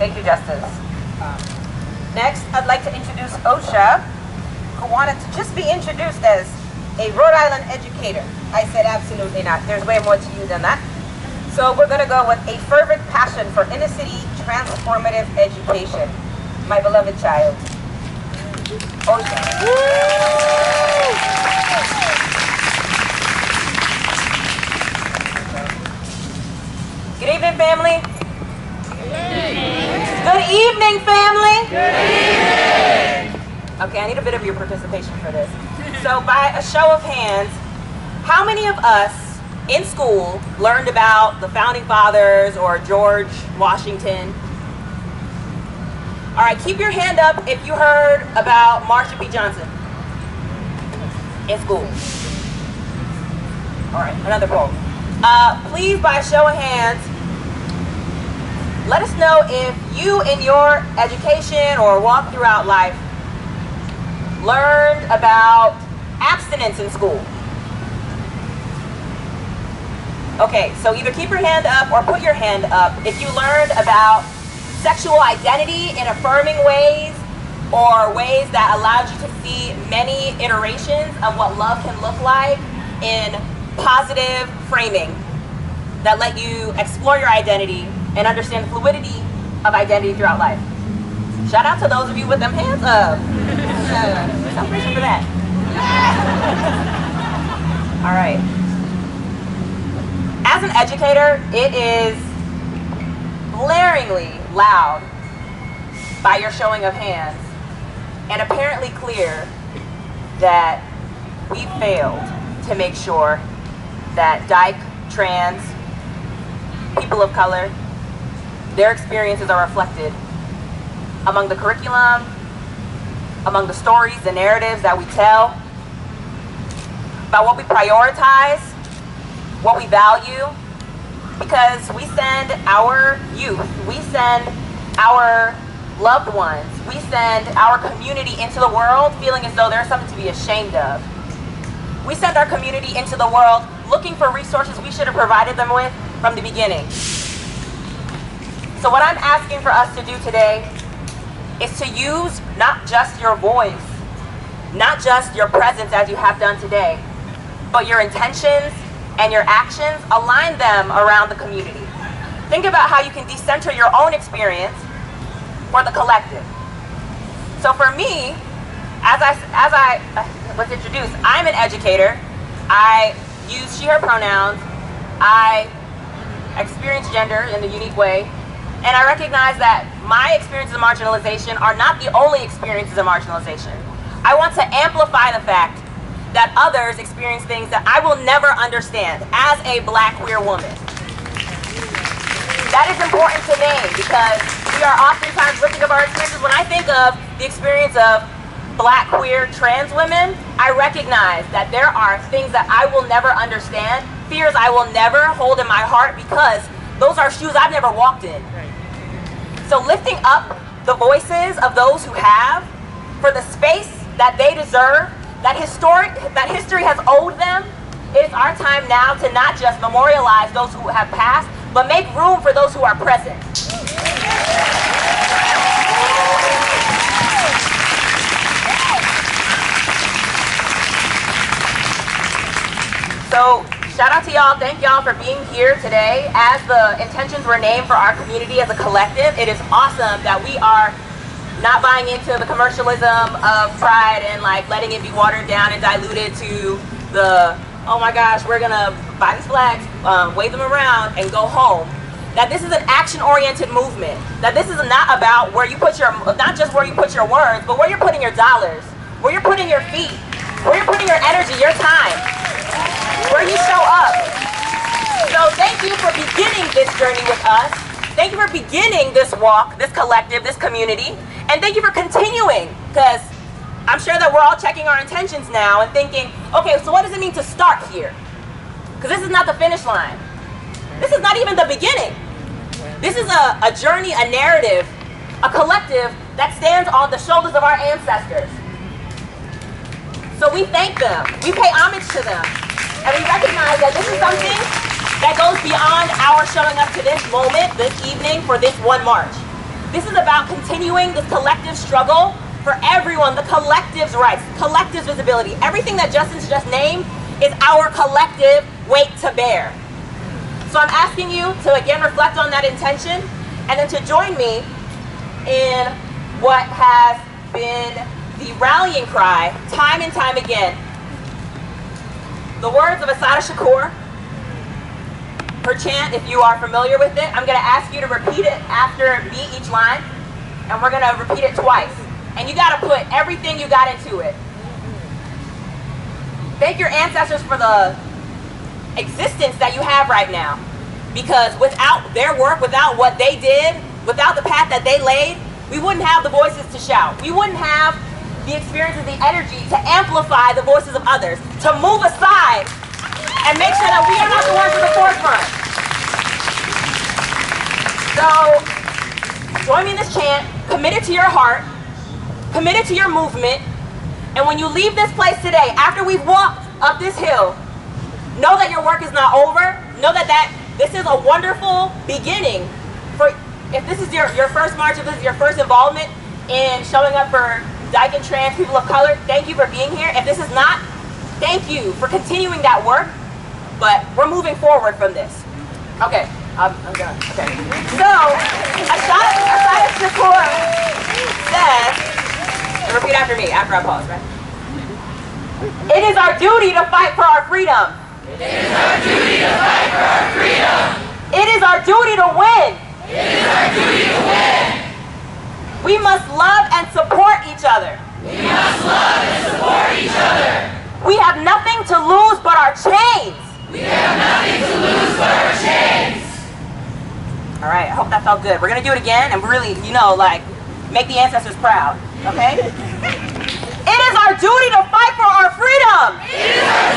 Thank you, Justice. Next, I'd like to introduce OSHA, who wanted to just be introduced as a Rhode Island educator. I said absolutely not. There's way more to you than that. So we're going to go with a fervent passion for inner city transformative education. My beloved child, OSHA. Good evening, family. Good evening, family. Good evening. Okay, I need a bit of your participation for this. So by a show of hands, how many of us in school learned about the Founding Fathers or George Washington? All right, keep your hand up if you heard about Marsha P. Johnson in school. All right, another poll. Please, by a show of hands, let us know if you in your education or walk throughout life learned about abstinence in school. Okay, so either keep your hand up or put your hand up if you learned about sexual identity in affirming ways or ways that allowed you to see many iterations of what love can look like in positive framing that let you explore your identity and understand the fluidity of identity throughout life. Shout out to those of you with them hands up. Celebration for that. All right. As an educator, it is blaringly loud by your showing of hands and apparently clear that we failed to make sure that Dyke, trans, people of color, their experiences are reflected among the curriculum, among the stories, the narratives that we tell, about what we prioritize, what we value, because we send our youth, we send our loved ones, we send our community into the world feeling as though there's something to be ashamed of. We send our community into the world looking for resources we should have provided them with from the beginning. So what I'm asking for us to do today is to use not just your voice, not just your presence as you have done today, but your intentions and your actions, align them around the community. Think about how you can decenter your own experience for the collective. So for me, as I was introduced, I'm an educator. I use she, her pronouns. I experience gender in a unique way. And I recognize that my experiences of marginalization are not the only experiences of marginalization. I want to amplify the fact that others experience things that I will never understand as a Black queer woman. That is important to name because we are oftentimes looking at our experiences. When I think of the experience of Black queer trans women, I recognize that there are things that I will never understand, fears I will never hold in my heart because those are shoes I've never walked in. So lifting up the voices of those who have, for the space that they deserve, that history has owed them, it is our time now to not just memorialize those who have passed, but make room for those who are present. So shout out to y'all, thank y'all for being here today. As the intentions were named for our community as a collective, it is awesome that we are not buying into the commercialism of pride and like letting it be watered down and diluted to the, oh my gosh, we're gonna buy these flags, wave them around and go home. That this is an action-oriented movement. That this is not about where you put your, not just where you put your words, but where you're putting your dollars, where you're putting your feet, where you're putting your energy, your time, where you show up. So thank you for beginning this journey with us. Thank you for beginning this walk, this collective, this community. And thank you for continuing, because I'm sure that we're all checking our intentions now and thinking, okay, so what does it mean to start here? Because this is not the finish line. This is not even the beginning. This is a journey, a narrative, a collective that stands on the shoulders of our ancestors. So we thank them, we pay homage to them, and we recognize that this is something that goes beyond our showing up to this moment, this evening, for this one march. This is about continuing this collective struggle for everyone, the collective's rights, collective's visibility. Everything that Justin's just named is our collective weight to bear. So I'm asking you to again reflect on that intention and then to join me in what has been the rallying cry time and time again. The words of Assata Shakur, her chant, if you are familiar with it, I'm going to ask you to repeat it after me each line, and we're going to repeat it twice. And you got to put everything you got into it. Thank your ancestors for the existence that you have right now. Because without their work, without what they did, without the path that they laid, we wouldn't have the voices to shout. We wouldn't have the experiences, the energy to amplify the voices of others, to move aside and make sure that we are not the ones at the forefront. So, join me in this chant, committed to your heart, committed to your movement, and when you leave this place today, after we've walked up this hill, know that your work is not over, know that this is a wonderful beginning. For if this is your first march, if this is your first involvement in showing up for Dyke and trans people of color, thank you for being here. If this is not, thank you for continuing that work, but we're moving forward from this. Okay, I'm done. Okay. So, Assata Shakur says, and repeat after me, after I pause, right? It is our duty to fight for our freedom. It is our duty to fight for our freedom. It is our duty to win. It is our duty to win. We must love and support each other. We must love and support each other. We have nothing to lose but our chains. We have nothing to lose but our chains. All right, I hope that felt good. We're going to do it again and really, make the ancestors proud, okay? It is our duty to fight for our freedom. It is our